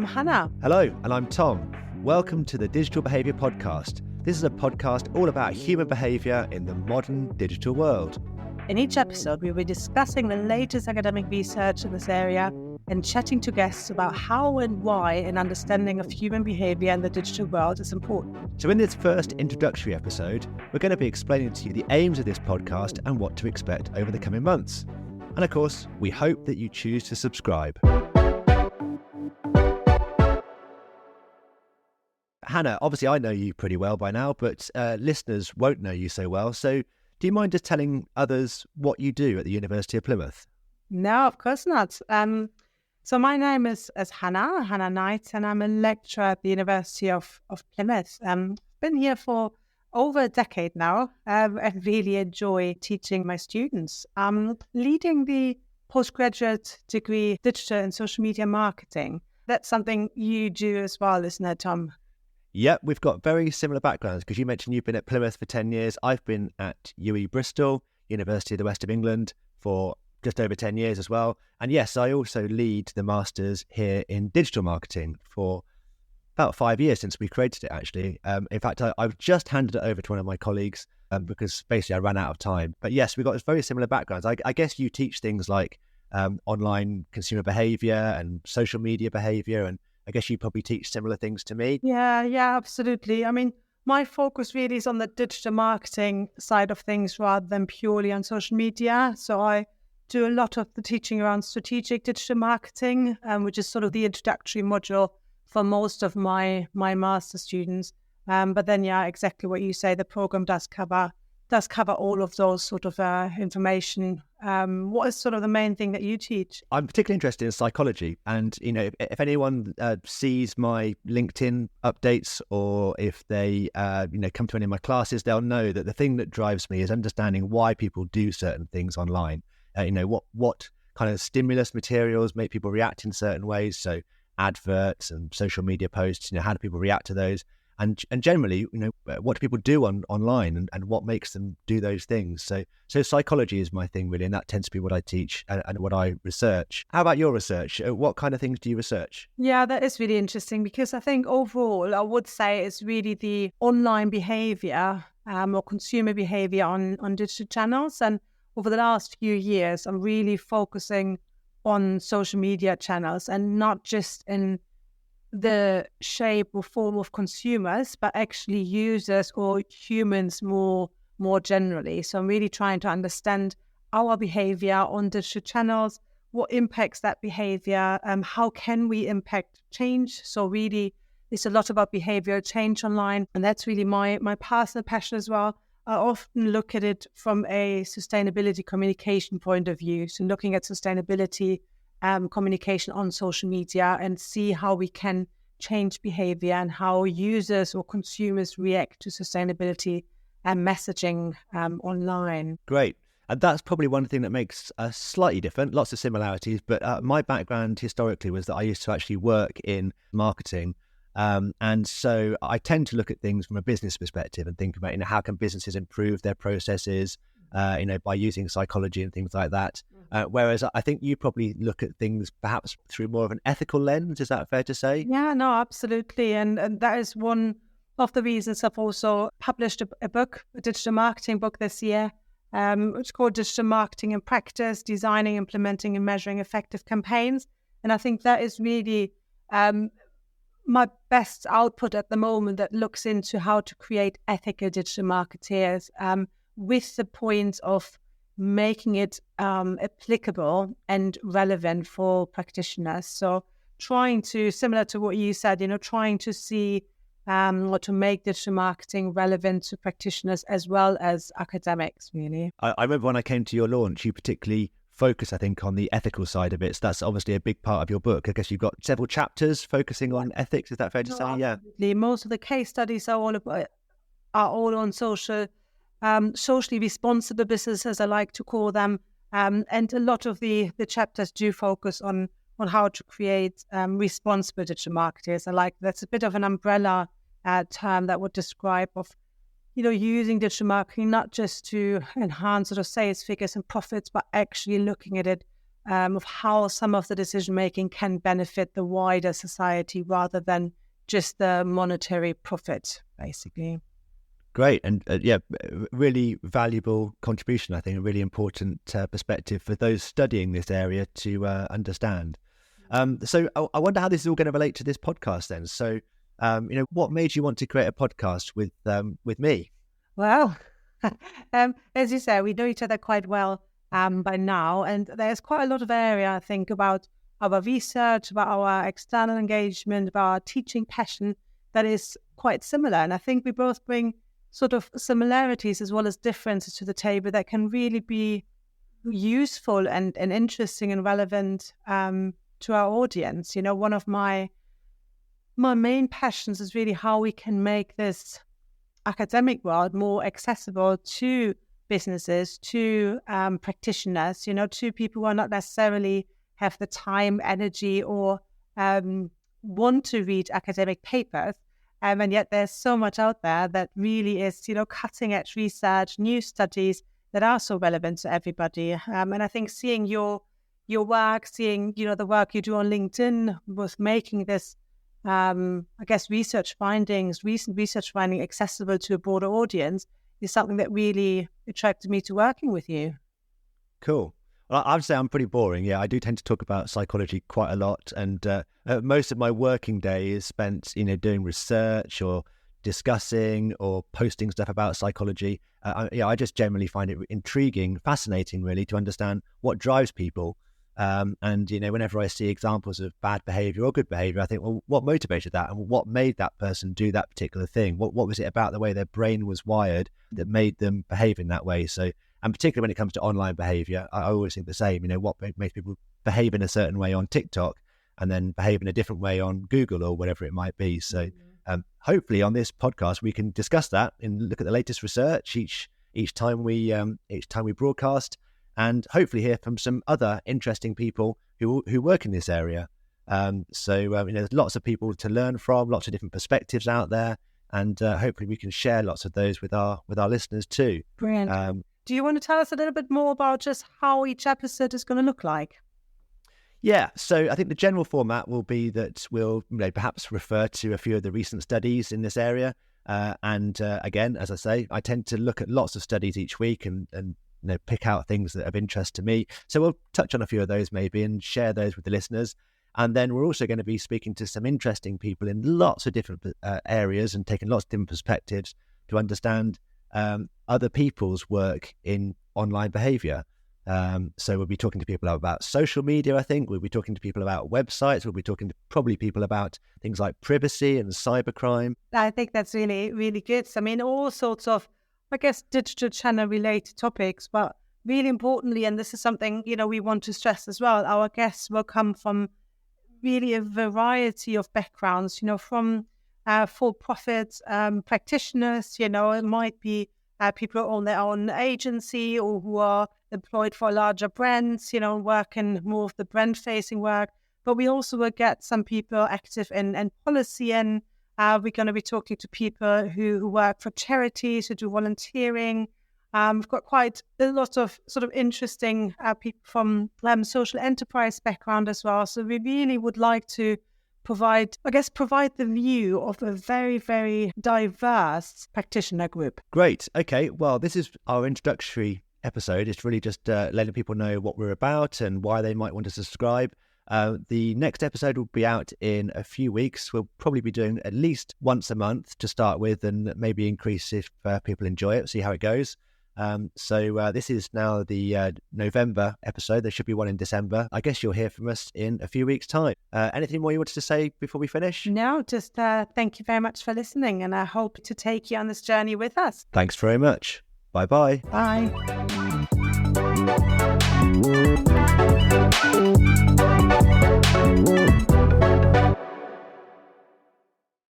I'm Hannah. Hello, and I'm Tom. Welcome to the Digital Behaviour Podcast. This is a podcast all about human behaviour in the modern digital world. In each episode, we'll be discussing the latest academic research in this area and chatting to guests about how and why an understanding of human behaviour in the digital world is important. So in this first introductory episode, we're going to be explaining to you the aims of this podcast and what to expect over the coming months. And of course, we hope that you choose to subscribe. Hannah, obviously I know you pretty well by now, but listeners won't know you so well. So do you mind just telling others what you do at the University of Plymouth? No, of course not. So my name is Hannah Knight, and I'm a lecturer at the University of Plymouth. I've been here for over a decade now. I really enjoy teaching my students. I'm leading the postgraduate degree Digital and Social Media Marketing. That's something you do as well, isn't it, Tom? Yep, we've got very similar backgrounds because you mentioned you've been at Plymouth for 10 years. I've been at UE Bristol, University of the West of England, for just over 10 years as well. And yes, I also lead the Masters here in digital marketing for about 5 years since we created it, actually. In fact, I've just handed it over to one of my colleagues because basically I ran out of time. But yes, we've got very similar backgrounds. I guess you teach things like online consumer behaviour and social media behaviour, and I guess you probably teach similar things to me. Yeah, absolutely. I mean, my focus really is on the digital marketing side of things rather than purely on social media. So I do a lot of the teaching around strategic digital marketing, which is sort of the introductory module for most of my master students. But then, yeah, exactly what you say, the program does cover all of those sort of information. What is sort of the main thing that you teach? I'm particularly interested in psychology, and if anyone sees my LinkedIn updates, or if they come to any of my classes, they'll know that the thing that drives me is understanding why people do certain things online. What kind of stimulus materials make people react in certain ways. So adverts and social media posts, how do people react to those? And generally, what do people do online and what makes them do those things? So psychology is my thing, really, and that tends to be what I teach and what I research. How about your research? What kind of things do you research? Yeah, that is really interesting because I think overall, I would say it's really the online behavior or consumer behavior on digital channels. And over the last few years, I'm really focusing on social media channels, and not just in the shape or form of consumers, but actually users or humans more generally. So I'm really trying to understand our behavior on digital channels, what impacts that behavior, how can we impact change. So really, it's a lot about behavioral change online, and that's really my personal passion as well. I often look at it from a sustainability communication point of view, so looking at sustainability communication on social media and see how we can change behavior and how users or consumers react to sustainability and messaging online. Great. And that's probably one thing that makes us slightly different, lots of similarities. But my background historically was that I used to actually work in marketing. And so I tend to look at things from a business perspective and think about, how can businesses improve their processes, by using psychology and things like that. Whereas I think you probably look at things perhaps through more of an ethical lens. Is that fair to say? Yeah, no, absolutely. And that is one of the reasons I've also published a book, a digital marketing book this year, which is called Digital Marketing in Practice, Designing, Implementing and Measuring Effective Campaigns. And I think that is really my best output at the moment that looks into how to create ethical digital marketeers with the point of making it applicable and relevant for practitioners. So trying to, similar to what you said, trying to see or to make digital marketing relevant to practitioners as well as academics, really. I remember when I came to your launch, you particularly focus, I think, on the ethical side of it. So that's obviously a big part of your book. I guess you've got several chapters focusing on ethics. Is that fair to say? Absolutely. Yeah. Most of the case studies are all on socially responsible business, as I like to call them. And a lot of the chapters do focus on how to create responsible digital marketers. That's a bit of an umbrella term that would describe of using digital marketing not just to enhance sort of sales figures and profits, but actually looking at it of how some of the decision making can benefit the wider society rather than just the monetary profit, basically. Great. And really valuable contribution, I think, a really important perspective for those studying this area to understand. So I wonder how this is all going to relate to this podcast then. So, what made you want to create a podcast with me? Well, as you say, we know each other quite well by now, and there's quite a lot of area, I think, about our research, about our external engagement, about our teaching passion that is quite similar. And I think we both bring sort of similarities as well as differences to the table that can really be useful and interesting and relevant to our audience. One of my main passions is really how we can make this academic world more accessible to businesses, to practitioners, to people who are not necessarily have the time, energy, or want to read academic papers. And yet there's so much out there that really is, cutting edge research, new studies that are so relevant to everybody. And I think seeing your work, seeing, the work you do on LinkedIn with making this, recent research finding accessible to a broader audience is something that really attracted me to working with you. Cool. Well, I would say I'm pretty boring. Yeah, I do tend to talk about psychology quite a lot. And most of my working day is spent, doing research or discussing or posting stuff about psychology. I just generally find it intriguing, fascinating, really, to understand what drives people. And whenever I see examples of bad behavior or good behavior, I think, well, what motivated that, and what made that person do that particular thing? What was it about the way their brain was wired that made them behave in that way? So, and particularly when it comes to online behavior, I always think the same. What makes people behave in a certain way on TikTok and then behave in a different way on Google or whatever it might be. So, hopefully on this podcast we can discuss that and look at the latest research each time we broadcast, and hopefully hear from some other interesting people who work in this area. There's lots of people to learn from, lots of different perspectives out there, and hopefully we can share lots of those with our listeners too. Brilliant. Do you want to tell us a little bit more about just how each episode is going to look like? Yeah, so I think the general format will be that we'll perhaps refer to a few of the recent studies in this area. Again, as I say, I tend to look at lots of studies each week and pick out things that are of interest to me. So we'll touch on a few of those maybe and share those with the listeners. And then we're also going to be speaking to some interesting people in lots of different areas and taking lots of different perspectives to understand other people's work in online behavior. So we'll be talking to people about social media, I think. We'll be talking to people about websites. We'll be talking to probably people about things like privacy and cybercrime. I think that's really, really good. I mean, all sorts of, digital channel related topics, but really importantly, and this is something, we want to stress as well, our guests will come from really a variety of backgrounds, from for-profit practitioners, it might be people who own their own agency or who are employed for larger brands, working more of the brand-facing work. But we also will get some people active in policy, and we're going to be talking to people who work for charities, who do volunteering. We've got quite a lot of sort of interesting people from social enterprise background as well. So we really would like to provide the view of a very, very diverse practitioner group. Great. Okay. Well, this is our introductory episode. It's really just letting people know what we're about and why they might want to subscribe. The next episode will be out in a few weeks. We'll probably be doing at least once a month to start with, and maybe increase if people enjoy it, see how it goes. So this is now the November episode. There should be one in December. I guess you'll hear from us in a few weeks' time. Anything more you wanted to say before we finish? No, just thank you very much for listening, and I hope to take you on this journey with us. Thanks very much. Bye-bye. Bye.